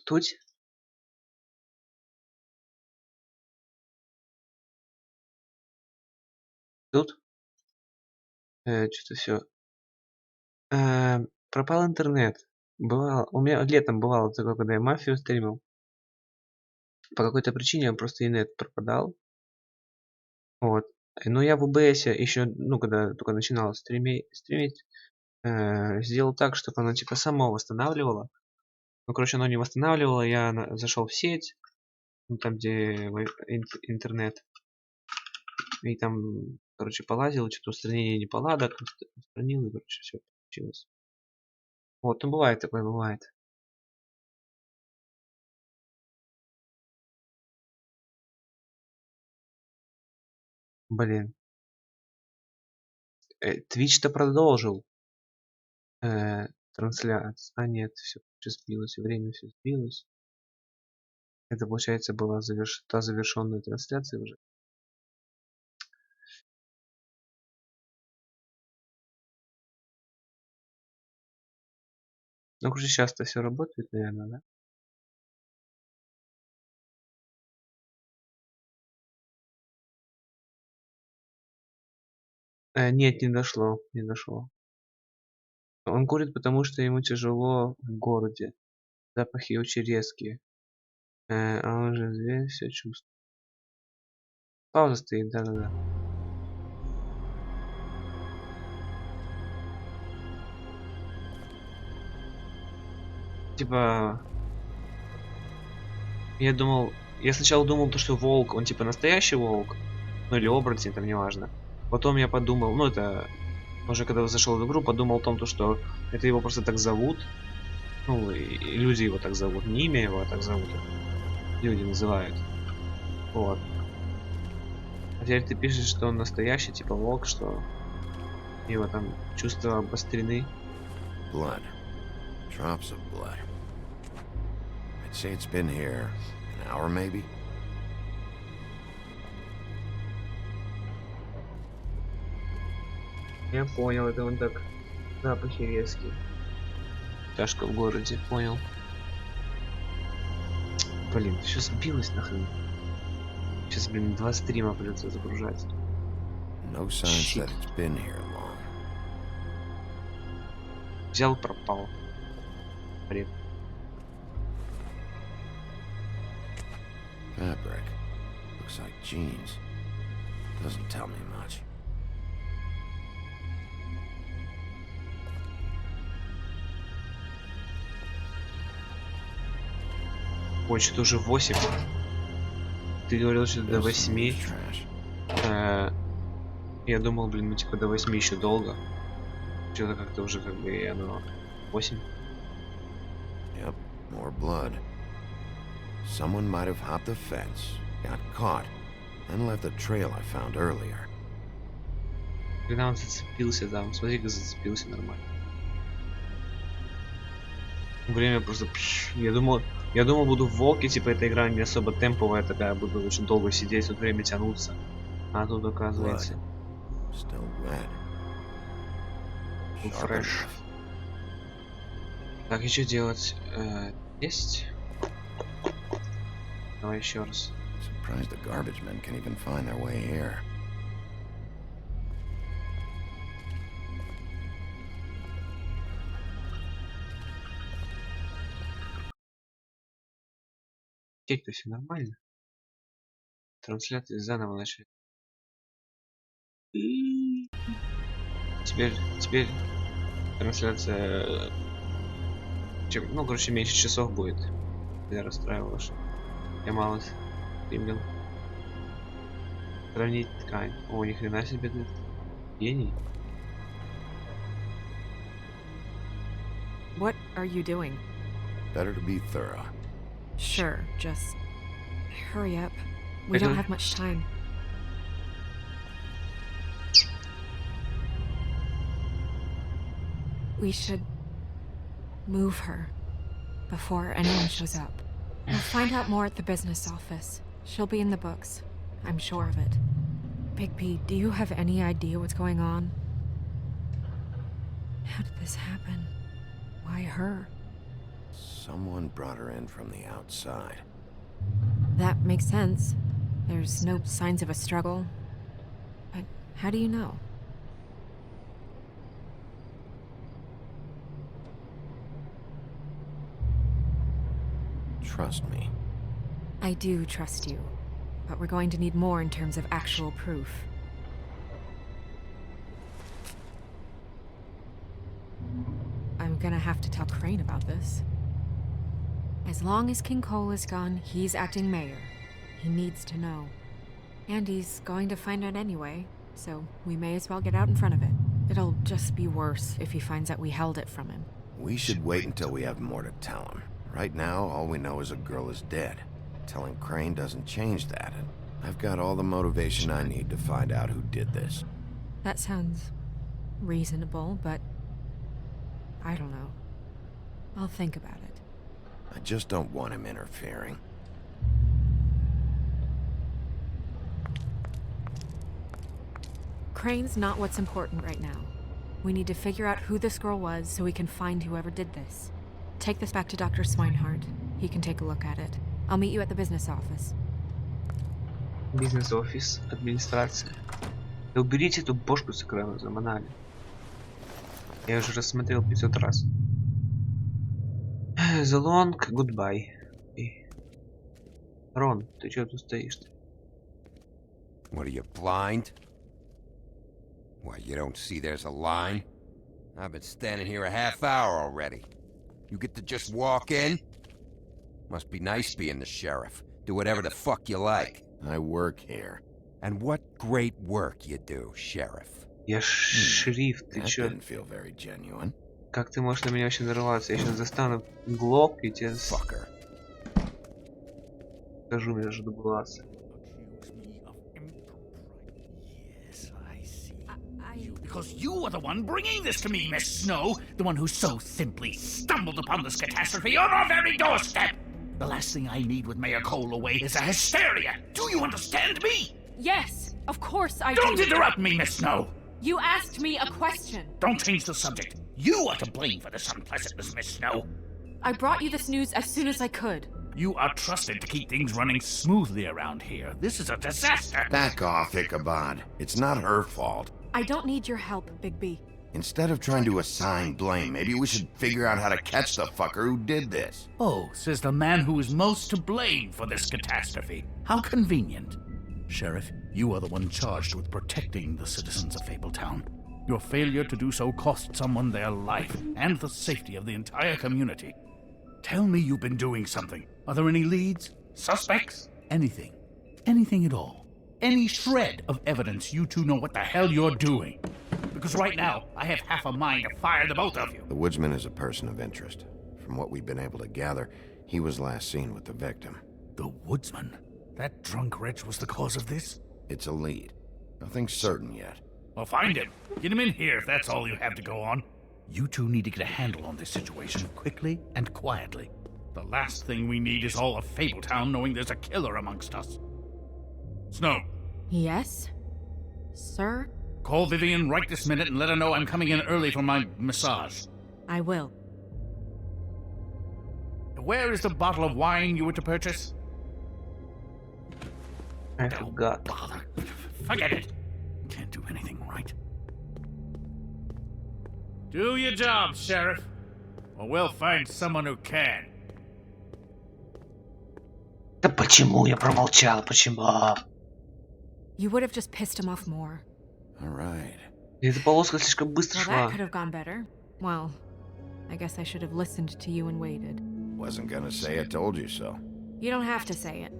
Тут? Тут? Что-то все. Пропал интернет. Бывало, у меня летом бывало такое, когда я мафию стримил. По какой-то причине просто инет пропадал. Вот. Но я в ОБС еще, ну, когда только начинал стримить, сделал так, чтобы оно типа само восстанавливало. Ну, короче, оно не восстанавливало, я зашел в сеть, ну, там, где интернет, и там, короче, полазил, что-то устранение неполадок, устранил, и, короче, все получилось. Вот, ну, бывает такое, бывает. Блин. Twitch-то продолжил трансляцию. А нет, все сбилось, время все сбилось. Это, получается, была та завершенная трансляция уже. Ну, уже сейчас-то все работает, наверное, да? Нет, не дошло, не дошло. Он курит, потому что ему тяжело в городе. Запахи очень резкие. А он же зверь, все чувствует. Пауза стоит, да-да-да. Типа, я сначала думал, то, что волк, он типа настоящий волк, ну или оборотень, там неважно. Потом я подумал, ну это уже когда зашел в игру, подумал о том, то, что это его просто так зовут. Ну, и люди его так зовут, не имя его, а так зовут. Люди называют. Вот. А теперь ты пишешь, что он настоящий, типа волк, что его там чувства обострены. Blood. Drops of blood. I'd say it's been here an hour maybe. Я понял, это он так запахи резкие. Тяжко в городе, понял. Блин, все сбилось нахрен. Сейчас, блин, 2 стрима придется загружать. No signs that it's been here long. Взял, пропал. Бред. Fabric. Looks like jeans. Doesn't tell me much. Ой, что-то уже 8. Ты говорил, что до 8. Я думал, блин, ну типа до 8 еще долго. Что-то как-то уже как бы и оно 8. Yep, more blood. Someone might have hopped the fence, got caught, and left the trail I found earlier. Когда он зацепился там, смотри, как зацепился нормально. Время просто... Я думал, буду в волке, типа эта игра не особо темповая такая, буду очень долго сидеть, тут время тянуться. А тут оказывается... Still red. Фреш. Так, и что делать? Есть? Давай еще раз. Surprised the garbage men can even find their way here. Теперь-то все нормально. Трансляция заново начали. Теперь трансляция... Ну, короче, меньше часов будет. Я расстраивал, что я мало стримил. Сравнить ткань. О, ни хрена себе ты. Гений. What are you doing? Better to be thorough. Sure, just hurry up. We don't have much time. We should move her before anyone shows up. We'll find out more at the business office. She'll be in the books. I'm sure of it. Big P, do you have any idea what's going on? How did this happen? Why her? Someone brought her in from the outside. That makes sense. There's no signs of a struggle. But how do you know? Trust me. I do trust you, but we're going to need more in terms of actual proof. I'm gonna have to tell Crane about this. As long as King Cole is gone, he's acting mayor. He needs to know. And he's going to find out anyway, so we may as well get out in front of it. It'll just be worse if he finds out we held it from him. We should wait until we have more to tell him. Right now, all we know is a girl is dead. Telling Crane doesn't change that, and I've got all the motivation I need to find out who did this. That sounds reasonable, but I don't know. I'll think about it. I just don't want him interfering. Crane's not what's important right now. We need to figure out who this girl was so we can find whoever did this. Take this back to Dr. Swinehart. He can take a look at it. I'll meet you at the business office. Бизнес-офис, администрация. Да уберите эту бошку с экрана, заманали. Я уже рассмотрел 500 раз. The long goodbye. Рон, ты чё тут стоишь-то? What are you, blind? Why, you don't see there's a line? I've been standing here a half hour already. You get to just walk in? Must be nice being the sheriff. Do whatever the fuck you like. I work here. And what great work you do, sheriff. Я шериф, ты That чё? didn't feel very genuine. Как ты можешь на меня вообще нарываться? Я сейчас достану глок и тебе Fucker. скажу, мне же глаз. Yes, I see. Because you are the one bringing this to me, Miss Snow. The one who so simply stumbled upon this catastrophe on our very doorstep. The last thing I need with Mayor Cole away is a hysteria. Do you understand me? Yes, of course I Don't do. interrupt me, Miss Snow. You asked me a question. Don't change the subject. You are to blame for this unpleasantness, Miss Snow. I brought you this news as soon as I could. You are trusted to keep things running smoothly around here. This is a disaster. Back off, Ichabod. It's not her fault. I don't need your help, Big B. Instead of trying to assign blame, maybe we should figure out how to catch the fucker who did this. Oh, says the man who is most to blame for this catastrophe. How convenient. Sheriff, you are the one charged with protecting the citizens of Fabletown. Your failure to do so cost someone their life and the safety of the entire community. Tell me you've been doing something. Are there any leads? Suspects? Anything. Anything at all. Any shred of evidence you two know what the hell you're doing. Because right now, I have half a mind to fire the both of you. The woodsman is a person of interest. From what we've been able to gather, he was last seen with the victim. The woodsman? That drunk wretch was the cause of this? It's a lead. Nothing certain yet. Well, find him. Get him in here if that's all you have to go on. You two need to get a handle on this situation quickly and quietly. The last thing we need is all of Fabletown knowing there's a killer amongst us. Snow, Yes? Sir? call Vivian right this minute and let her know I'm coming in early for my massage. I will. Where is the bottle of wine you were to purchase? I forgot. Bother. Forget it. Can't do anything right. Do your job, Sheriff, or we'll find someone who can. Да почему я промолчал? Почему? You would have just pissed him off more. All right. Эта полоска слишком быстро Well, шла. that could have gone better. Well, I guess I should have listened to you and waited. Wasn't gonna say I told you so. You don't have to say it.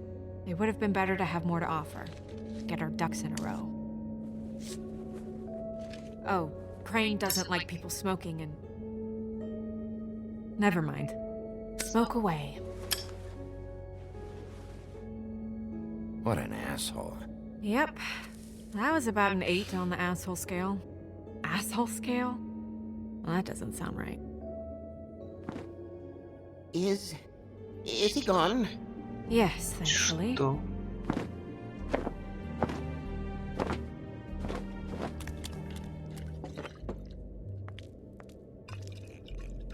It would have been better to have more to offer. Get our ducks in a row. Oh, Crane doesn't like people smoking and... Never mind. Smoke away. What an asshole. Yep. That was about an 8 on the asshole scale. Asshole scale? Well, that doesn't sound right. Is he gone? Yes, thankfully. Что?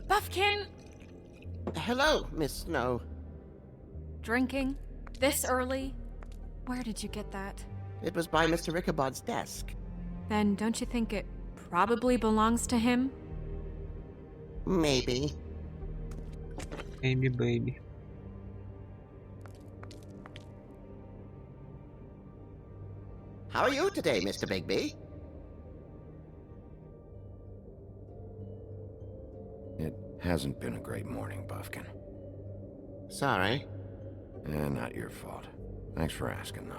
Buffkin! hello, Miss Snow. Drinking? This early? Where did you get that? It was by Mr. Ichabod's desk. Then don't you think it probably belongs to him? Maybe. Maybe, baby. How are you today, Mr. Bigby? It hasn't been a great morning, Buffkin. Sorry. Not your fault. Thanks for asking, though.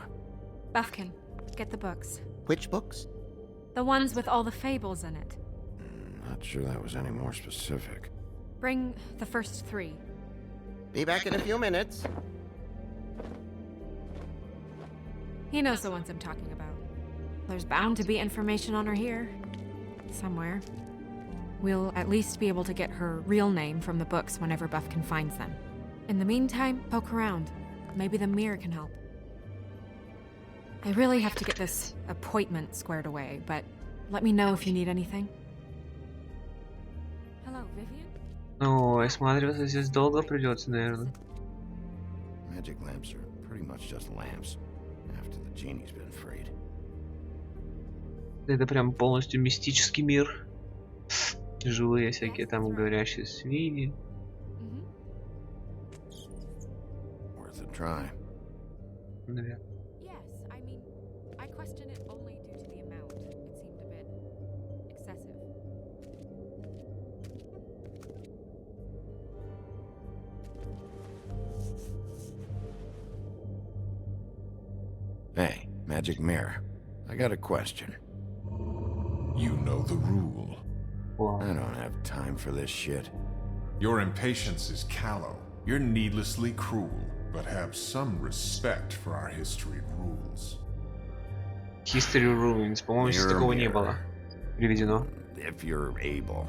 Buffkin, get the books. Which books? The ones with all the fables in it. Not sure that was any more specific. Bring the first 3. Be back in a few minutes. He knows the ones I'm talking about. There's bound to be information on her here. Somewhere. We'll at least be able to get her real name from the books whenever Buffkin finds them. In the meantime, poke around. Maybe the mirror can help. I really have to get this appointment squared away, but let me know if you need anything. Hello, Vivian? Ой, осматриваться здесь долго придется, наверное. Magic lamps are pretty much just lamps, after the genie's been freed. Это прям полностью мистический мир. Живые всякие там говорящие свиньи. Worth a try. Наверное. Yes, I mean, I question it only due to the amount. It seemed a bit excessive. Hey, magic mirror. I got a question. You know the rule. I don't have time for this shit. Your impatience is callow. You're needlessly cruel, but have some respect for our history rules. History Ruins. По-моему, здесь такого не было. Переведено. If you're able,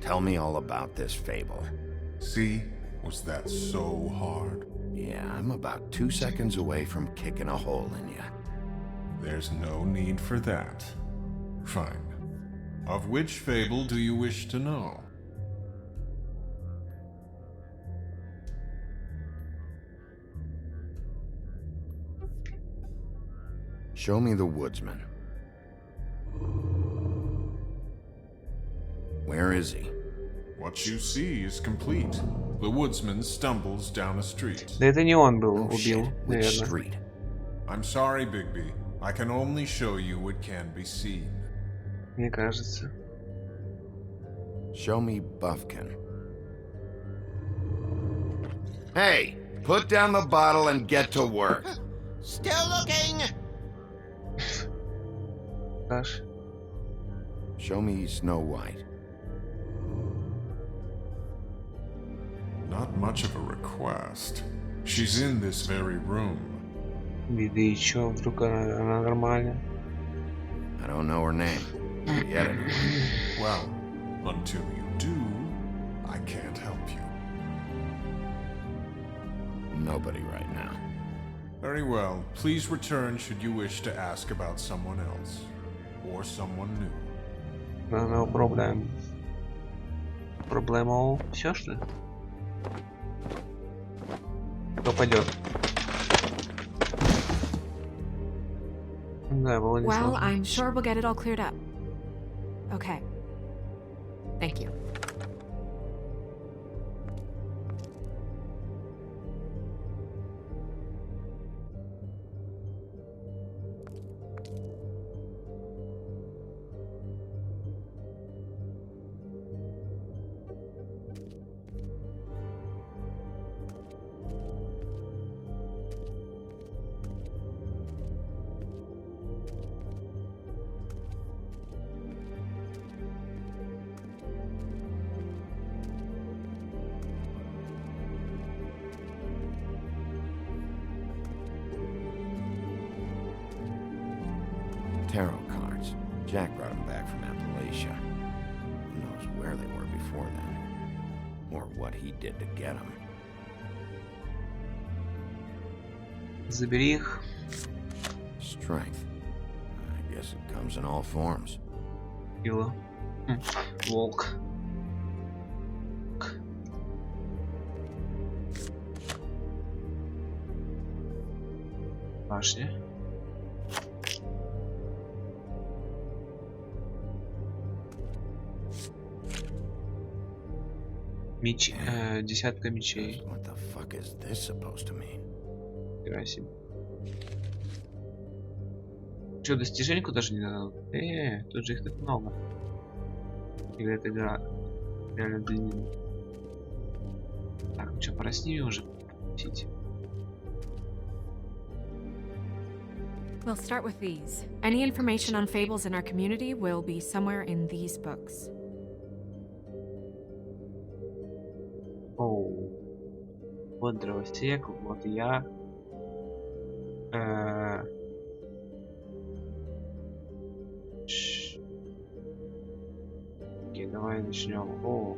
tell me all about this fable. See? Was that so hard? Yeah, I'm about 2 seconds away from kicking a hole in you. There's no need for that. Fine. Of which fable do you wish to know? Show me the woodsman. Where is he? What you see is complete. The woodsman stumbles down a street. Да это не он был, Oh shit, убил, which наверное. street? I'm sorry, Bigby. I can only show you what can be seen. Мне кажется. Show me Buffkin. Hey, put down the bottle and get to work. Still looking! Даш. Show me Snow White. Not much of a request. She's in this very room. Виды и чё, вдруг она нормальная. I don't know her name. Yet anyway. Well, until you do, I can't help you. Nobody right now. Very well. Please return should you wish to ask about someone else. Or someone new. No problem. Проблема все что ли? Кто пойдет? Да, было не Well, сложно. I'm sure we'll get it all cleared up. Okay. Thank you. Tarot cards. Jack brought them back from Appalachia. Who knows where they were before then? Or what he did to get them. Забери их. Strength. I guess it comes in all forms. Сила. Волк. Башня. Меч, десятка мечей. What the fuck is this supposed to mean? Нифига себе. Что, достиженьку даже не надо? Тут же их так много. Или эта игра реально длинная. Так, ну что, пора с ними уже пить. We'll start with these. Any information on fables in our community will be somewhere in these books. Оу. Вот дровосек, вот я. Окей, давай начнем. О,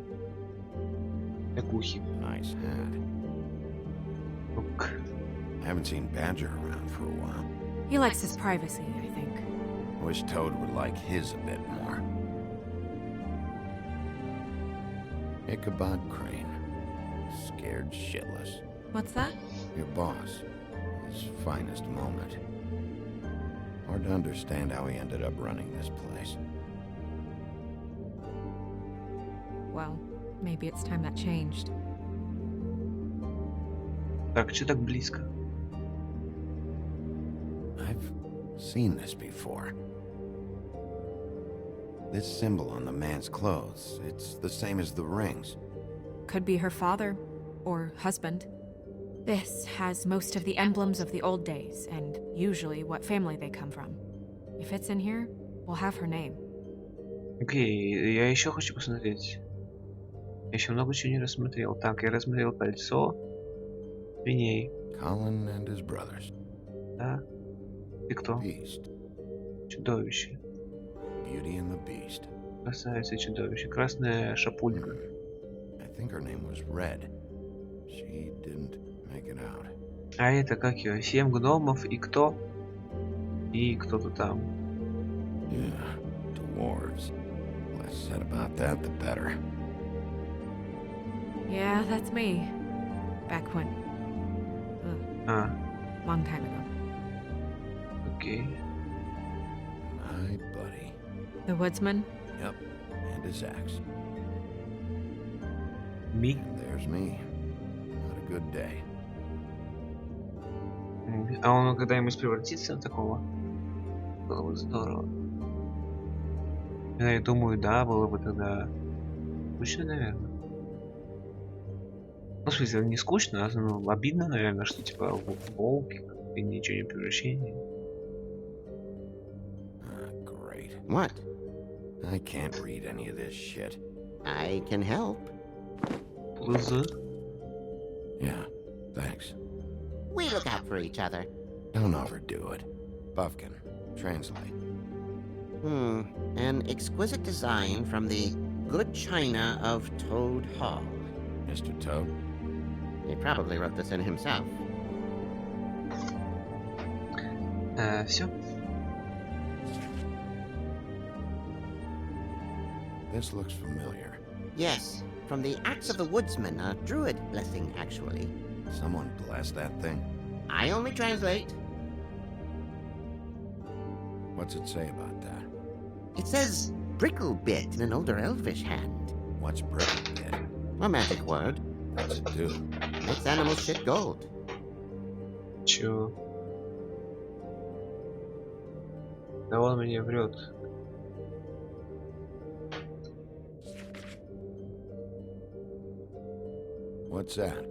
экухи. Nice hat. Ук. I haven't seen Badger around for a while. He likes his privacy, I think. Wish Toad would like his a bit more. Ichabod Crane. Scared shitless. What's that? Your boss. His finest moment. Hard to understand how he ended up running this place. Well, maybe it's time that changed. Так, что так близко? I've seen this before. This symbol on the man's clothes, it's the same as the rings. Could be her father or husband. This has most of the emblems of the old days and usually what family they come from. If it's in here, we'll have her name. Окей, я еще хочу посмотреть. Я еще много чего не рассмотрел. Так, я рассмотрел кольцо. Свиней. Colin and his brothers. Да. И кто? Beast. Чудовище. Beauty and the Beast. Красавица и чудовище. Красная шапулька. I think her name was Red. She didn't make it out. А это как ее? 7 гномов и кто? И кто-то там. Yeah, dwarves. Less said about that, the better. Yeah, that's me. Back when. А, Long time ago. окей. My buddy. The woodsman? Yep, and his axe. Ми. And there's me. Not a good day. А он когда-нибудь превратится в такого? Было бы здорово. Я думаю, да, было бы тогда скучно, наверное. Ну, в смысле, не скучно, а ну, обидно, наверное, что типа волк и ничего не превращение. Great. What? I can't read any of this shit. I can help. Плызы. Yeah, thanks. We look out for each other. Don't overdo it. Buffkin, translate. An exquisite design from the good china of Toad Hall. Mr. Toad? He probably wrote this in himself. Все. This looks familiar. Yes, from the Axe of the Woodsman, a druid blessing, actually. Someone bless that thing. I only translate. What's it say about that? It says bricklebit in an older elvish hand. What's bricklebit? A magic word. What's it do? Makes animals shit gold. Чё? Да он меня врет. What's that?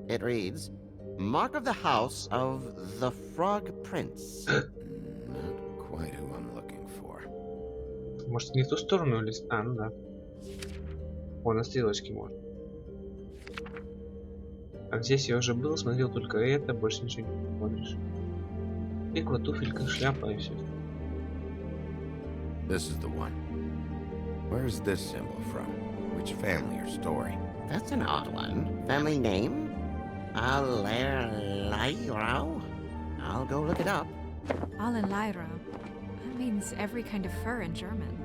It reads, Mark of the House of the Frog Prince. Not quite who I'm looking for. Может, не в ту сторону или... А, ну да. О, на стрелочке можно. А здесь я уже был, смотрел только это, больше ничего не смотришь. Тыква, туфелька, шляпа и все. This is the one. Where's this symbol from? Which family or story? That's an odd one. Family name? Alairao? I'll go look it up. Alenlyra. That means every kind of fur in German.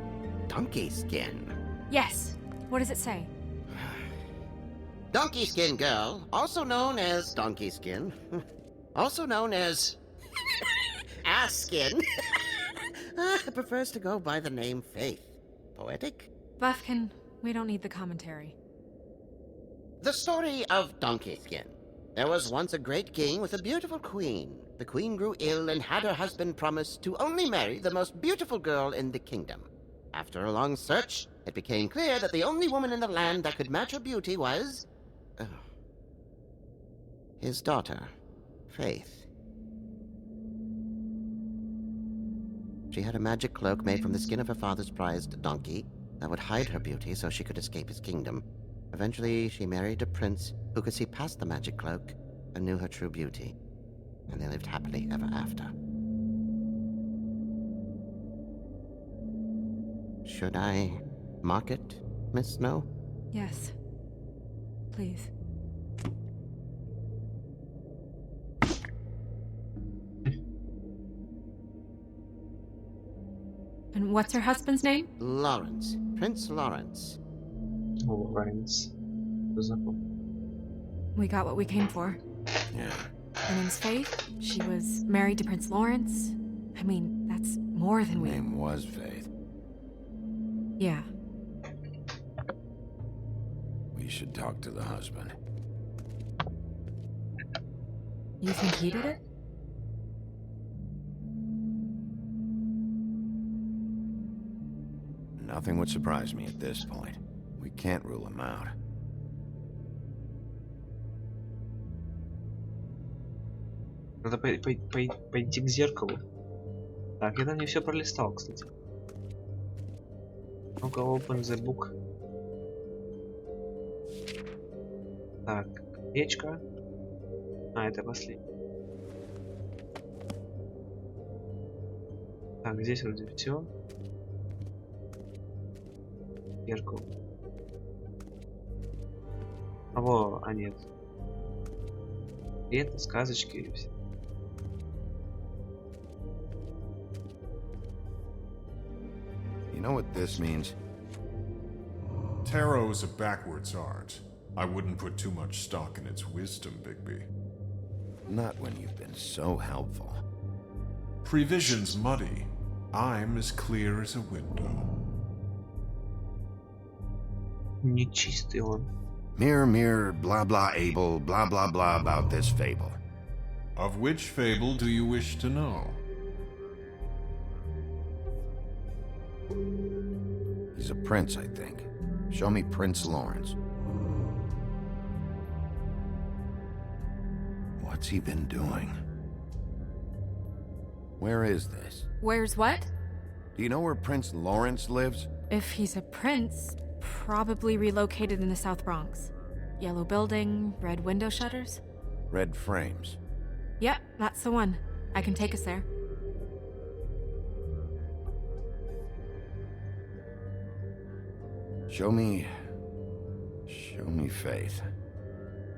Donkey skin. Yes. What does it say? Donkey skin girl, also known as donkey skin. also known as Askin, prefers to go by the name Faith. Poetic? Buffkin, we don't need the commentary. The story of Donkey Skin. There was once a great king with a beautiful queen. The queen grew ill and had her husband promise to only marry the most beautiful girl in the kingdom. After a long search, it became clear that the only woman in the land that could match her beauty was... his daughter, Faith. She had a magic cloak made from the skin of her father's prized donkey that would hide her beauty so she could escape his kingdom. Eventually, she married a prince who could see past the magic cloak and knew her true beauty. And they lived happily ever after. Should I mark it, Miss Snow? Yes. Please. And what's her husband's name? Lawrence. Prince Lawrence. Лоренс. We got what we came for. Yeah. Her name's Faith. She was married to Prince Lawrence. I mean, that's more than Her we... name was Faith. Yeah. We should talk to the husband. You think he did it? Nothing would surprise me at this point. We can't rule him out. Надо пойти к зеркалу. Так, я там не все пролистал, кстати. Ну-ка, open the book. Так, печка. А, это последний. Так, здесь вроде все. Зеркало. А нет. И это сказочки или все. You know what this means? Tarot is a backwards art. I wouldn't put too much stock in its wisdom, Bigby. Not when you've been so helpful. Prevision's muddy. I'm as clear as a window. Нечистый он. Mirror, mirror, blah blah able, blah blah blah about this fable. Of which fable do you wish to know? He's a prince, I think. Show me Prince Lawrence. What's he been doing? Where is this? Where's what? Do you know where Prince Lawrence lives? If he's a prince, probably relocated in the South Bronx. Yellow building, red window shutters. Red frames. Yep, that's the one. I can take us there. Show me Faith.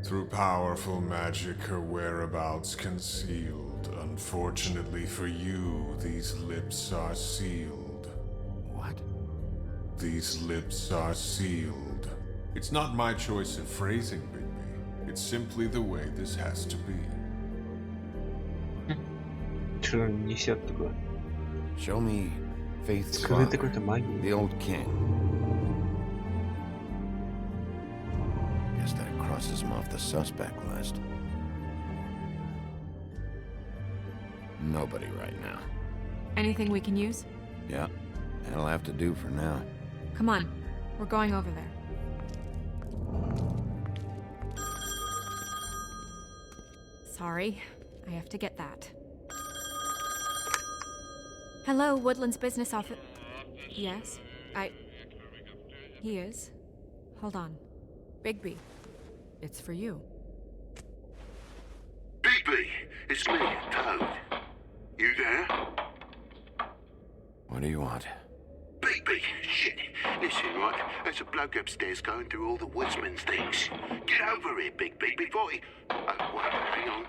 Through powerful magic, her whereabouts concealed. Unfortunately for you, these lips are sealed. What? These lips are sealed. It's not my choice of phrasing, Bigby. It's simply the way this has to be. Что он несет такое? Show me Faith's Скрытой father, какой-то магией. the old king. Guess that crosses him off the suspect list. Nobody right now. Anything we can use? Yeah, that'll have to do for now. Come on, we're going over there. Sorry, I have to get that. Hello, Woodland's business office. Yes, He is. Hold on. Bigby, it's for you. Bigby, it's me, Toad. You there? What do you want? Bigby, shit. Listen, right, there's a bloke upstairs going through all the woodsman's things. Get over here, Bigby, before he... Oh, wait, hang on.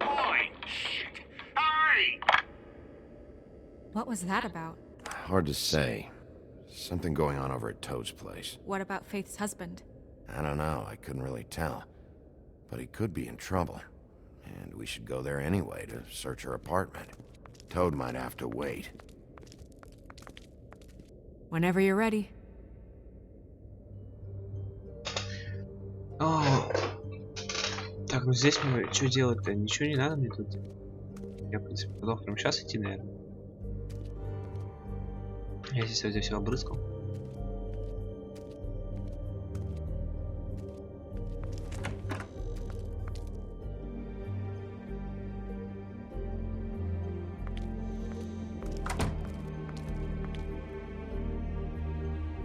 Oi, shit. Hey! What was that about? Hard to say. Something going on over at Toad's place. What about Faith's husband? I don't know, I couldn't really tell. but he could be in trouble. And we should go there anyway to search her apartment. Toad might have to wait. Whenever you're ready. О, так, ну здесь мы что делать-то? Ничего не надо мне тут. Я, в принципе, готов прямо сейчас идти, наверное. Я здесь везде все обрызгал.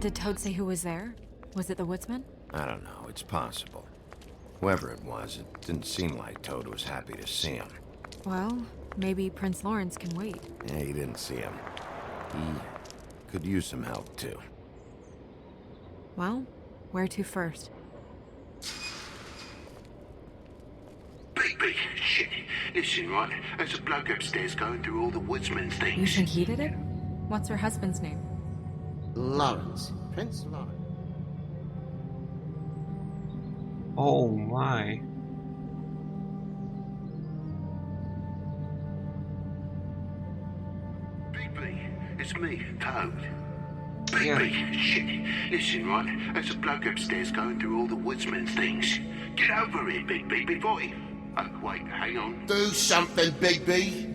Did Toad say who was there? Was it the woodsman? I don't know, it's possible. Whoever it was, it didn't seem like Toad was happy to see him. Well, maybe Prince Lawrence can wait. Yeah, he didn't see him. He could use some help, too. Well, where to first? Baby, shit. Listen, right? There's a bloke upstairs going through all the woodsman's things. You think he did it? What's her husband's name? Lawrence. Prince Lawrence. Oh my. Baby, it's me, Toad. Yeah. Baby, shit. Listen, right? There's a bloke upstairs going through all the woodsman's things. Get over here, Bigby, before he... Oh, wait, hang on. Do something, Bigby.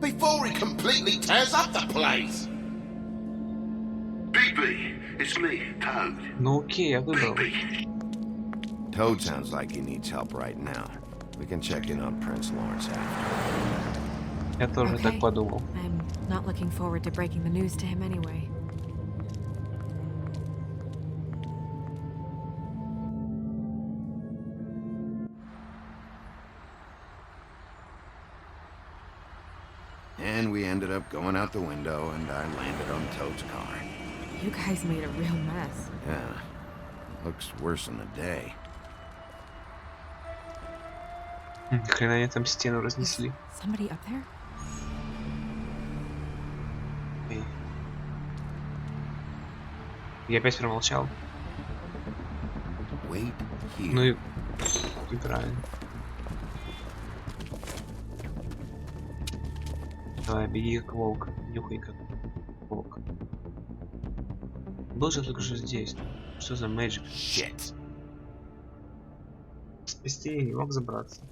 Before he completely tears up the place. Bigby, it's me, Toad. Ну окей, я выбрал. Bigby. Toad sounds like he needs help right now. We can check in on Prince Lawrence after. Я тоже Okay. так подумал. I'm not looking forward to breaking the news to him anyway. And we ended up going out the window, and I landed on Toad's car. You guys made a real mess. Yeah, looks worse in the day. Хрена они там стену Is разнесли. somebody up there? Эй. Я опять промолчал. Wait Ну here. и правильно. Давай, беги как волк, нюхай как волк. Был же только что здесь. Что за мэджик? Shit. Спасти я не мог забраться.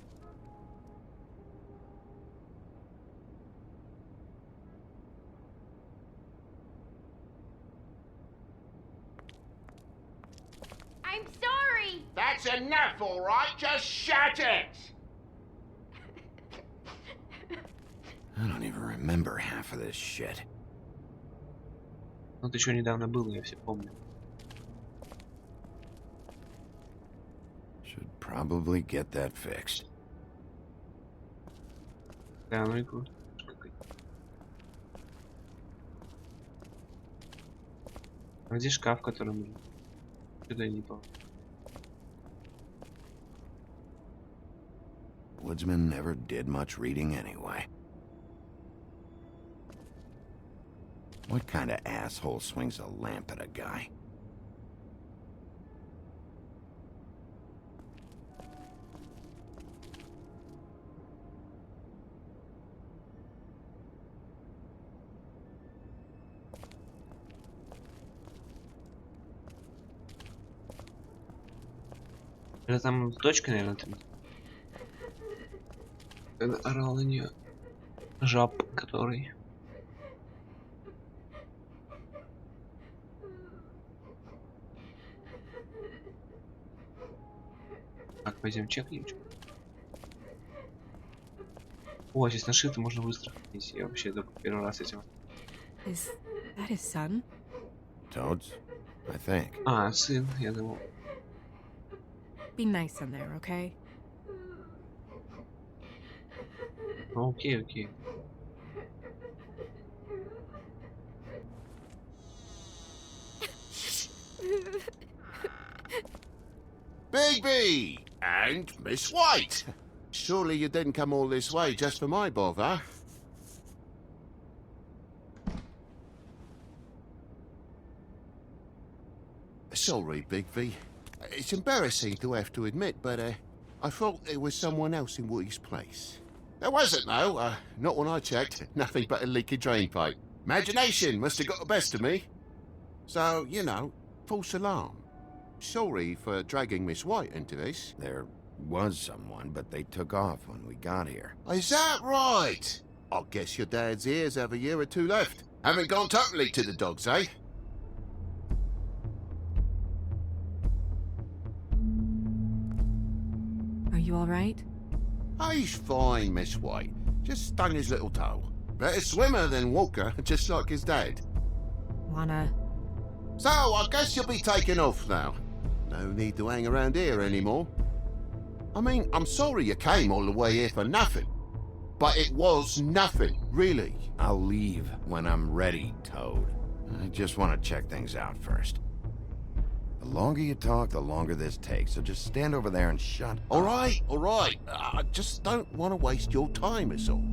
I'm sorry! That's enough, all right? Just shut it. I don't even remember half of this shit. Вот еще недавно было, я все помню. Should probably get that fixed. Да, ну и а где шкаф, который нужен? Что-то я не помню. Woodsman never did much reading anyway. What kind of asshole swings a lamp at a guy? Это там точка, наверное, там. Когда орал на нее жаб, который. Так, пойдем чекнем. О, здесь на shift можно быстро ходить. Я вообще только первый раз этим. Is that his son? Toads? I think. А, сын, я думал. Be nice in there, okay? Ну, окей, окей. Bigby! And Miss White! Surely you didn't come all this way just for my bother? Sorry, Bigby. It's embarrassing to have to admit, but I thought there was someone else in Woody's place. There wasn't, though. Not when I checked. Nothing but a leaky drain pipe. Imagination must have got the best of me. So, you know, false alarm. Sorry for dragging Miss White into this. There was someone, but they took off when we got here. Is that right? I guess your dad's ears have a year or two left. Haven't gone totally to the dogs, eh? Are you all right? He's fine, Miss White. Just stung his little toe. Better swimmer than walker, just like his dad. Wanna... So, I guess you'll be taking off now. No need to hang around here anymore. I mean, I'm sorry you came all the way here for nothing. But it was nothing, really. I'll leave when I'm ready, Toad. I just want to check things out first. The longer you talk, the longer this takes, so just stand over there and shut All right. I just don't want to waste your time, is all.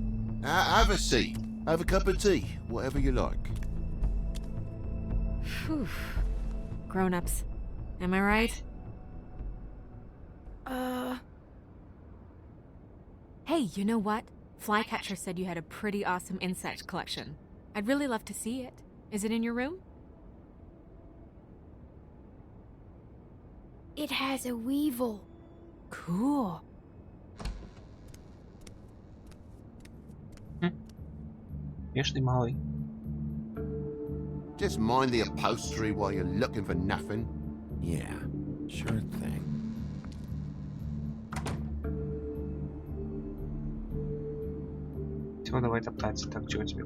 Have a seat. Have a cup of tea, whatever you like. Phew. Grown-ups. Am I right? Hey, you know what? Flycatcher said you had a pretty awesome insect collection. I'd really love to see it. Is it in your room? It has a weevil. Cool. Бешеный малый. Just mind the upholstery while you're looking for nothing. Yeah, sure thing. Все, давай топтаться. Так, чего тебе?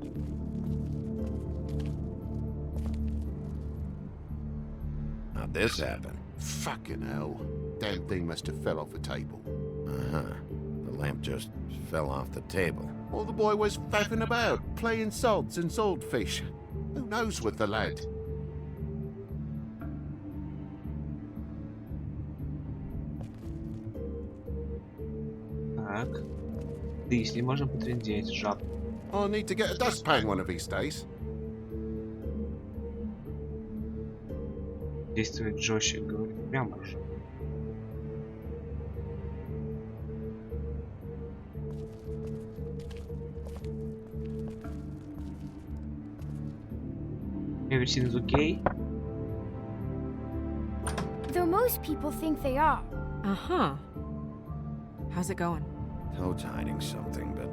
How'd this happen? Fucking hell. Damn thing must have fell off the table. Uh-huh. The lamp just fell off the table. Well, the boy was faffing about, playing sods and swordfish. Who knows with the lad? Так. Да, если можно потрындеть, жаб. I'll need to get a dustpan one of these days. Действовать жестче, говорит. Прямо же. Everything's okay? Though most people think they are. Uh-huh. How's it going? Toad's hiding something, but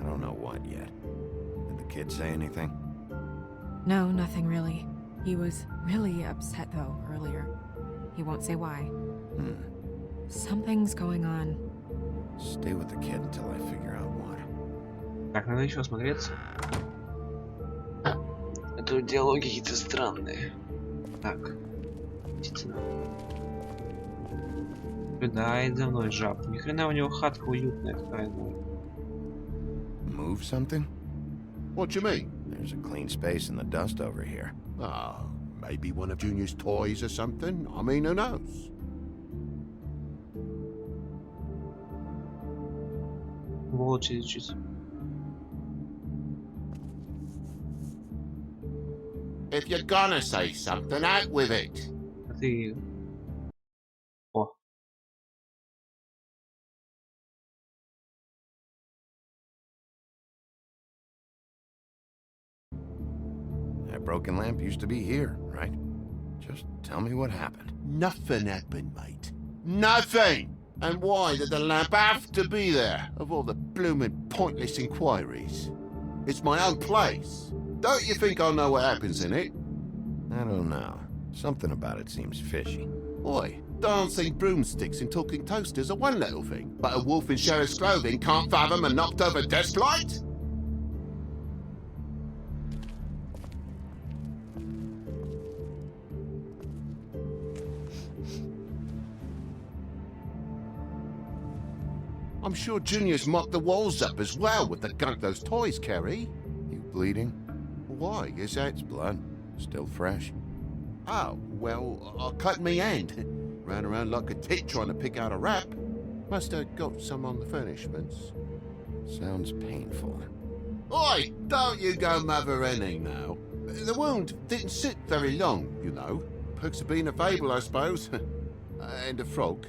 I don't know what yet. Did the kid say anything? No, nothing really. He was really upset, though, earlier. He won't say why. Something's going on. Stay with the kid until I figure out what. Так, надо еще осмотреться. А то диалоги какие-то странные. Так. Действительно. Наблюдает за мной жаб. Ни хрена у него хатка уютная такая. Move something? What do you mean? There's a clean space in the dust over here. Maybe one of Junior's toys or something. I mean, who knows? Волчий чуть. If you're gonna say something, out with it. А ты... О. That broken lamp used to be here, right? Just tell me what happened. Nothing happened, mate. Nothing! And why did the lamp have to be there, of all the blooming pointless inquiries? It's my own place. Don't you think I'll know what happens in it? I don't know. Something about it seems fishy. Oi, dancing broomsticks and talking toasters are one little thing, but a wolf in sheriff's clothing can't fathom a knocked-over desk light? I'm sure Junior's mocked the walls up as well with the gunk those toys carry. You bleeding? Why, is that... It's blood. Still fresh. Oh, well, I cut me hand. Ran around like a tit trying to pick out a wrap. Must have got some on the furnishments. Sounds painful. Oi, don't you go mother-henning now. The wound didn't sit very long, you know. Perks of being a fable, I suppose. And a frog.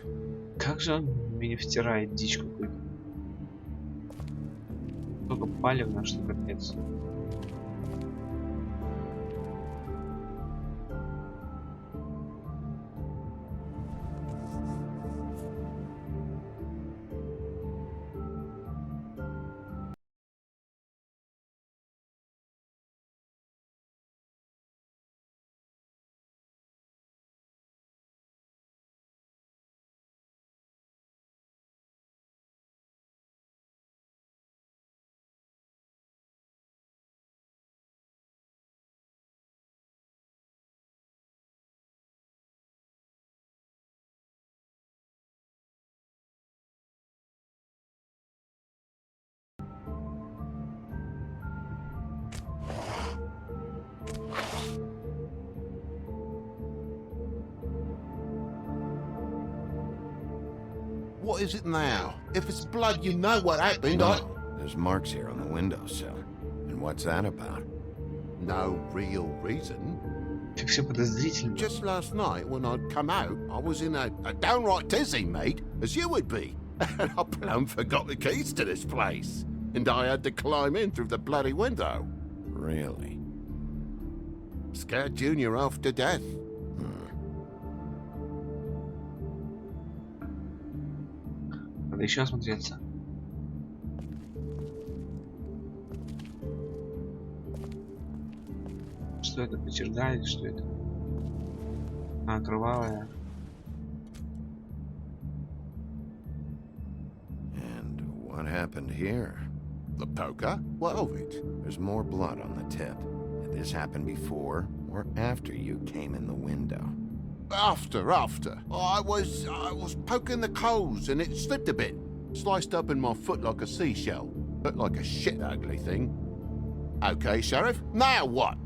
Как же он Мне втирает дичь какую-то. Только палевно, что капец. What is it now? If it's blood, you know what happened. No, there's marks here on the windowsill. And what's that about? No real reason. Как все подозрительно. Just last night, when I'd come out, I was in a downright tizzy, mate, as you would be. And I plumb forgot the keys to this place. And I had to climb in through the bloody window. Really? Scared Junior off to death. Надо еще осмотреться. Что это, кочерга или что это? А, кровавая. And what happened here? The poker? What of it? There's more blood on the tip. Did this happen before or after you came in the window? After. I was poking the coals and it slipped a bit. Sliced up in my foot like a seashell. Looked like a shit ugly thing. Okay, Sheriff, now what?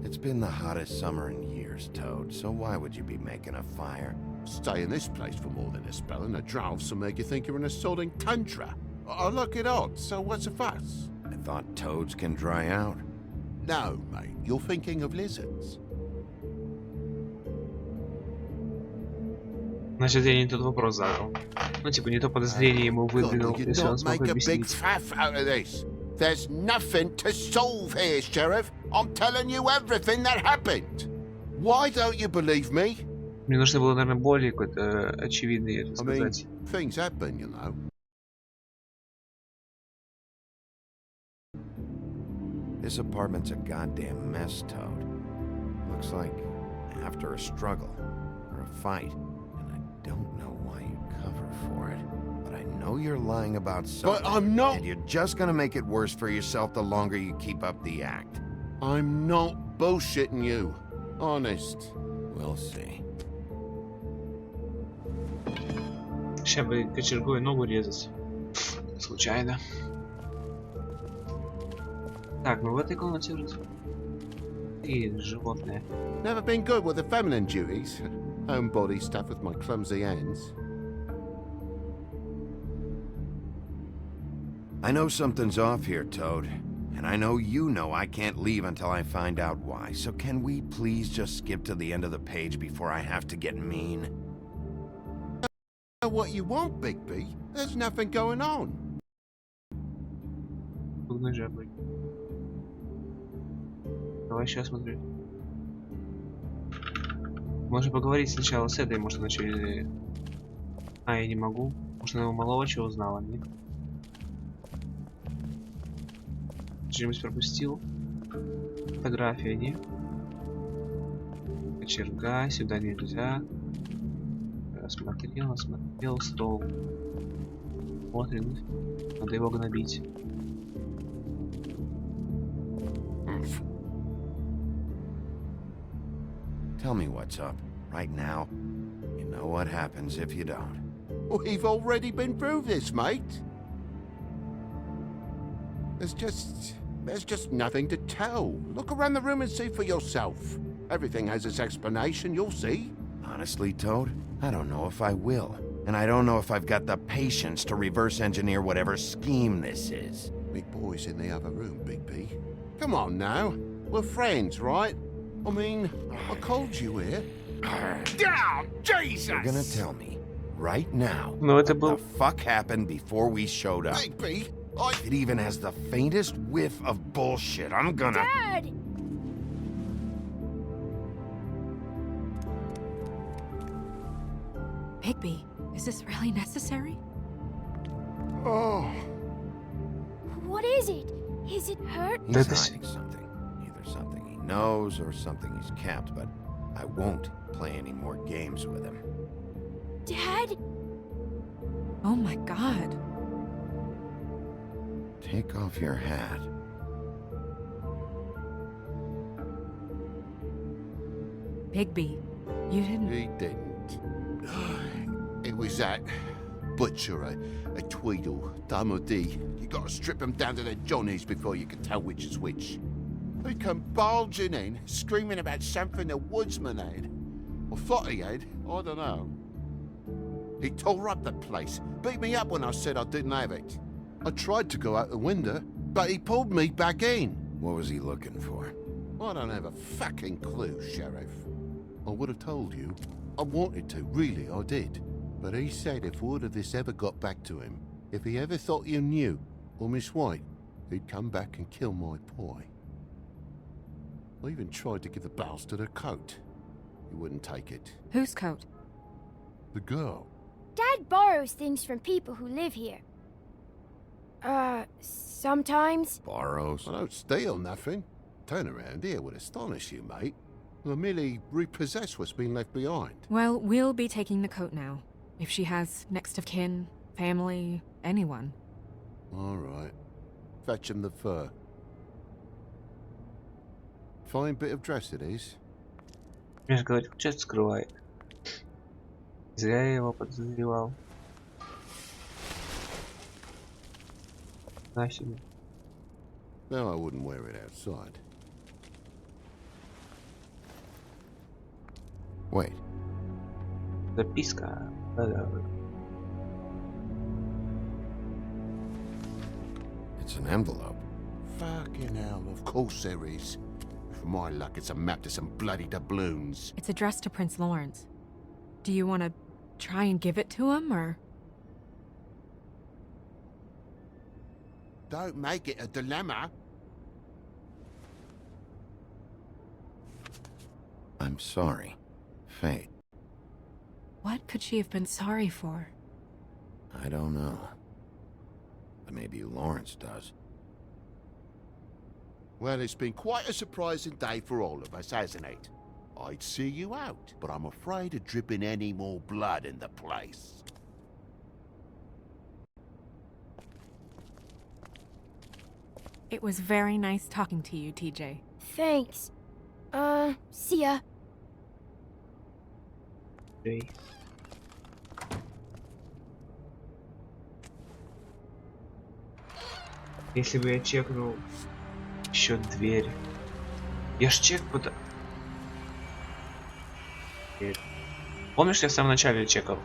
It's been the hottest summer in years, Toad, so why would you be making a fire? Stay in this place for more than a spell and the drafts will make you think you're in a sodding tundra. I look it odd, so what's the fuss? I thought toads can dry out. No, mate, you're thinking of lizards. Значит, я не тот вопрос задал. Ну, типа, не то подозрение ему выдвинул, God, если он not смог make a big объяснить. faff out of this. There's nothing to solve here, Sheriff. I'm telling you everything that happened. Why don't you believe me? Мне нужно было, наверное, более какой-то очевидный это I mean, сказать. things happen, you know. This apartment's a goddamn mess, Toad. Looks like after a struggle or a fight, and I don't know why you cover for it. But I know you're lying about something. But I'm not. And you're just gonna make it worse for yourself the longer you keep up the act. I'm not bullshitting you. Honest. We'll see. Сейчас бы кочергой ногу резать. Случайно. Так, мы в этой комнате вроде. И животное. Never been good with the feminine duties. Homebody stuff with my clumsy hands. I know something's off here, Toad. And I know you know I can't leave until I find out why. So can we please just skip to the end of the page before I have to get mean? Know what you want, Bigby? There's nothing going on. Клубной жабой. Давай сейчас смотреть. Можно поговорить сначала с этой, может она через... А, я не могу. Может она его малого чего узнала, нет? Что-нибудь пропустил? Фотография, не? Кочерга, сюда нельзя. Смотрел, стол. Смотрим. Надо его гнобить. Tell me what's up, right now. You know what happens if you don't. We've already been through this, mate. There's just nothing to tell. Look around the room and see for yourself. Everything has its explanation, you'll see. Honestly, Toad, I don't know if I will. And I don't know if I've got the patience to reverse engineer whatever scheme this is. Me boy's in the other room, Big B. Come on now. We're friends, right? I mean, I called you here. You're gonna tell me right now Ну, это what был... the fuck happened before we showed up. Big B, If it even has the faintest whiff of bullshit, I'm gonna... Dad! Bigby, is this really necessary? Oh, What is it? Is it hurt? He's That is- hiding something. Either something he knows or something he's kept, but I won't play any more games with him. Dad? Oh my god. Take off your hat. Bigby, you didn't... he didn't. It was that butcher, a Tweedle, Damo D. You gotta strip them down to their johnnies before you can tell which is which. He come bulging in, screaming about something the woodsman had. Or thought he had, I don't know. He tore up the place, beat me up when I said I didn't have it. I tried to go out the window, but he pulled me back in. What was he looking for? I don't have a fucking clue, Sheriff. I would have told you. I wanted to, really, I did. But he said if word of this ever got back to him, if he ever thought you knew, or Miss White, he'd come back and kill my boy. I even tried to give the bastard a coat. He wouldn't take it. Whose coat? The girl. Dad borrows things from people who live here. Sometimes. Borrows? I don't steal nothing. Turn around here would astonish you, mate. I merely repossess what's been left behind. Well, we'll be taking the coat now. If she has next of kin, family, anyone. All right. Fetch him the fur. Fine bit of dress it is. Я же говорю, часть скрывает. Зря я его подозревал. На себе. No, I wouldn't wear it outside. Wait, Записка. Да-да. it's an envelope. Fucking hell, of course there is. For my luck, it's a map to some bloody doubloons. It's addressed to Prince Lawrence. Do you want to try and give it to him, or...? Don't make it a dilemma. I'm sorry. Fate. What could she have been sorry for? I don't know. But maybe Lawrence does. Well, it's been quite a surprising day for all of us, hasn't it? I'd see you out, but I'm afraid of dripping any more blood in the place. It was very nice talking to you, TJ. Thanks. See ya. Эй. Если бы я чекнул еще дверь. Я ж чек под... Помнишь, я в самом начале чекал?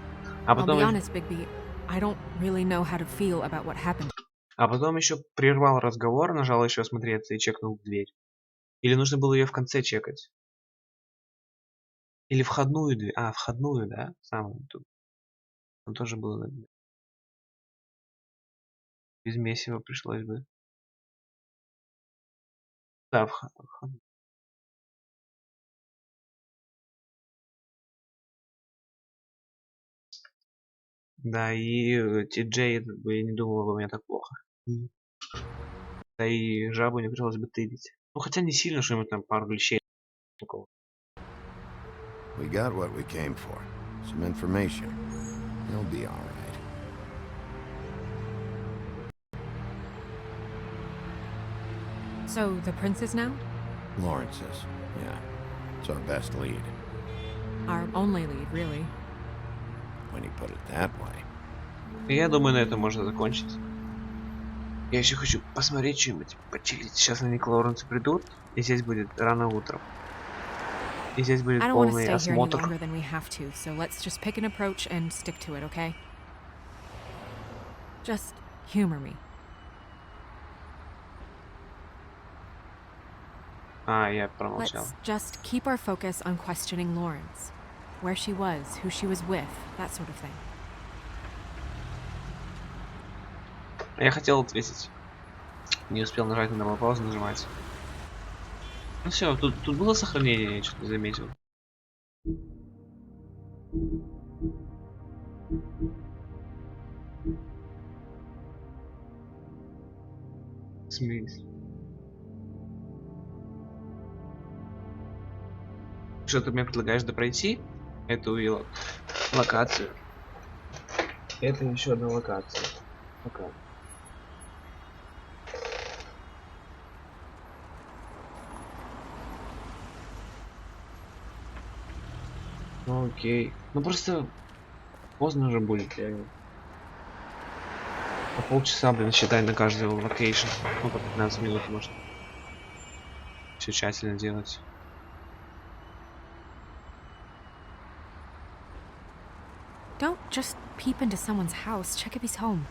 А I'll потом... be honest, Bigby, I don't really know how to feel about what happened. А потом еще прервал разговор, нажал еще осмотреться и чекнул дверь. Или нужно было ее в конце чекать? Или входную дверь? А, входную, да? Самую тут. Там тоже было... Без месива пришлось бы. Да, входную. Да, и Ти-Джей, я не думал бы у меня так плохо. Да и жабу не пришлось бы тырить. Ну хотя не сильно, что ему там пару лещей такого. We got what we came for. Some information. He'll be all right. So, the prince is now? Lawrence is. Yeah. It's our best lead. Our only lead, really. When you put it that way. И я думаю, на этом можно закончить. Я еще хочу посмотреть что-нибудь, почилить. Сейчас они к Лоуренсу придут, и здесь будет рано утром. И здесь будет I don't want to полный stay here any осмотр. longer than we have to, so let's just pick an approach and stick to it, okay? Just humor me. А, я промолчал. Let's just keep our focus on questioning Lawrence. Where she was, who she was with, that sort of thing. Я хотел ответить. Не успел нажать, надо было паузу нажимать. Ну все, тут было сохранение, я что-то заметил. Смесь. Что ты мне предлагаешь допройти эту локацию? Это еще одна локация. Пока. Ну окей. Ну просто поздно уже будет, реально. По полчаса, блин, считай на каждый локейшн. Ну, по 15 минут может. Все тщательно делать. Don't just peep into someone's house. Check if he's home.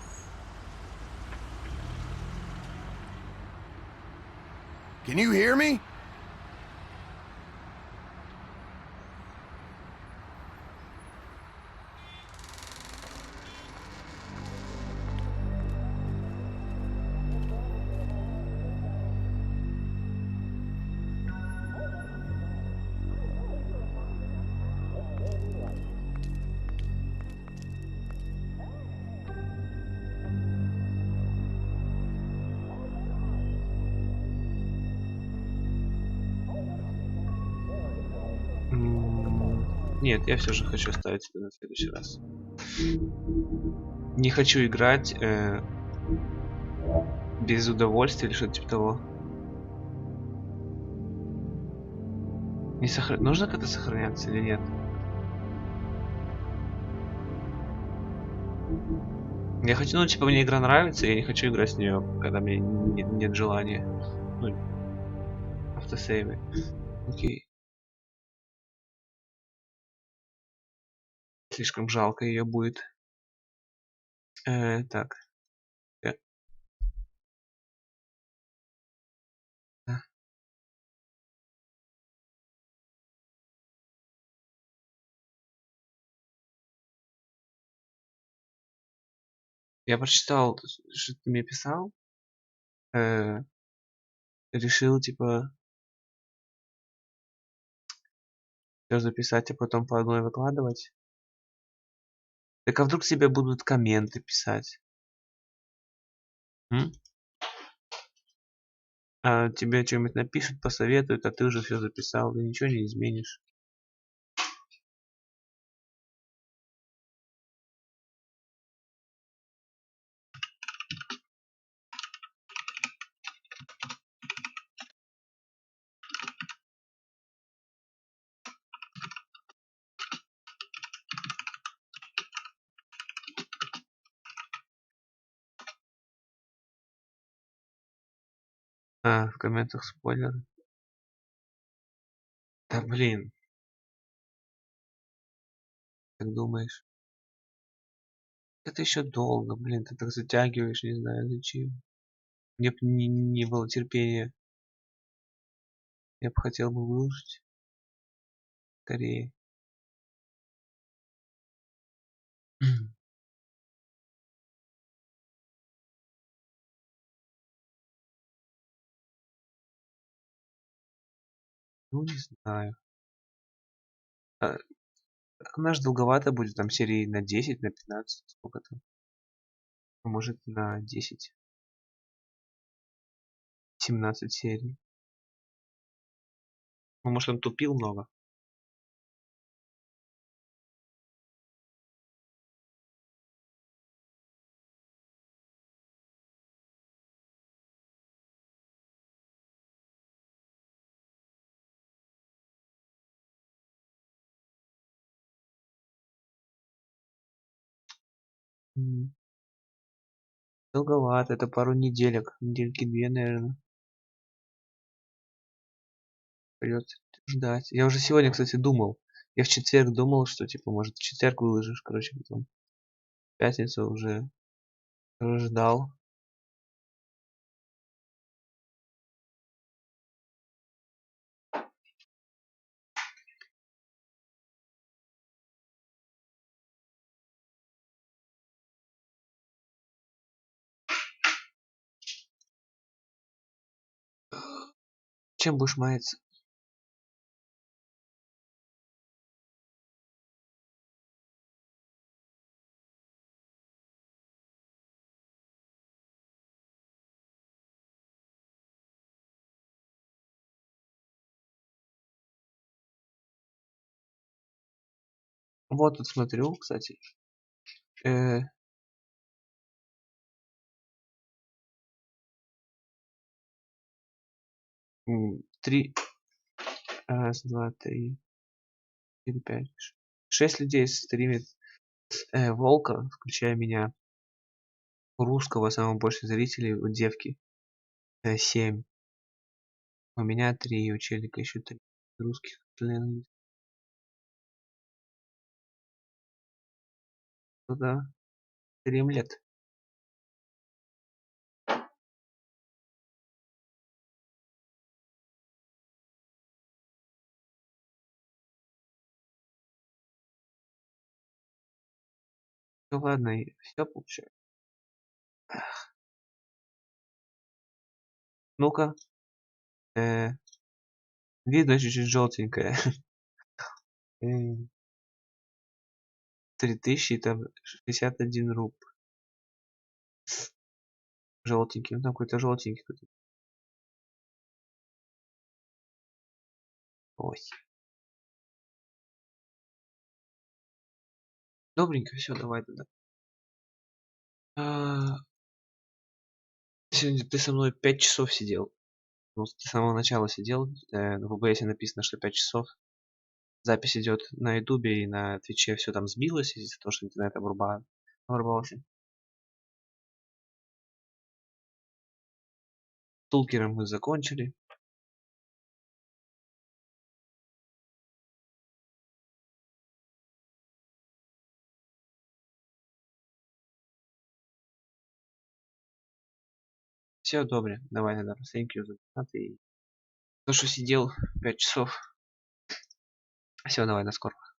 Can you hear me? Нет, я все же хочу оставить это на следующий раз. Не хочу играть без удовольствия или что-то типа того. Нужно как-то сохраняться или нет? Я хочу, ну типа мне игра нравится, я не хочу играть с нее, когда мне нет желания. Ну, автосейвы. Окей. Слишком жалко ее будет. Так. Я прочитал, что ты мне писал. Решил, типа, все записать, а потом по одной выкладывать. Так а вдруг тебе будут комменты писать? М? А тебе что-нибудь напишут, посоветуют, а ты уже все записал, и ничего не изменишь. А, в комментах спойлер. Да блин. Как думаешь? Это еще долго, блин, ты так затягиваешь, не знаю зачем. Мне бы не было терпения. Я бы хотел бы выложить скорее. Ну не знаю. Она же долговато будет, там серии на 10, на 15, сколько там. А может на 10. 17 серий. Ну, может он тупил много. Долговато, это пару неделек. Недельки 2, наверное. Придется ждать. Я уже сегодня, кстати, думал. Я в четверг думал, что типа, может, в четверг выложишь, короче, потом. В пятницу уже ждал. Чем будешь маяться? Вот тут смотрю, кстати. Три. Раз, два, три, четыре, пять. 6 людей стримит волка, включая меня. У русского самого больше зрителей, у девки 7. У меня 3, у челика еще 3 русских. Ну да, стримлет. Ну ладно, все получается. Ну-ка. Видно чуть-чуть желтенькое. 3000, там 61 руб. Желтенький, ну там какой-то желтенький. Ой. Добренько, все, давай тогда. Сегодня ты со мной 5 часов сидел. Ну, ты с самого начала сидел. В OBS написано, что 5 часов. Запись идет на ютубе и на твиче, все там сбилось из-за того, что интернет оборвался. Тулкером мы закончили. Все, добре. Давай тогда thank you за донат и то, что сидел 5 часов. Все, давай, до скорого.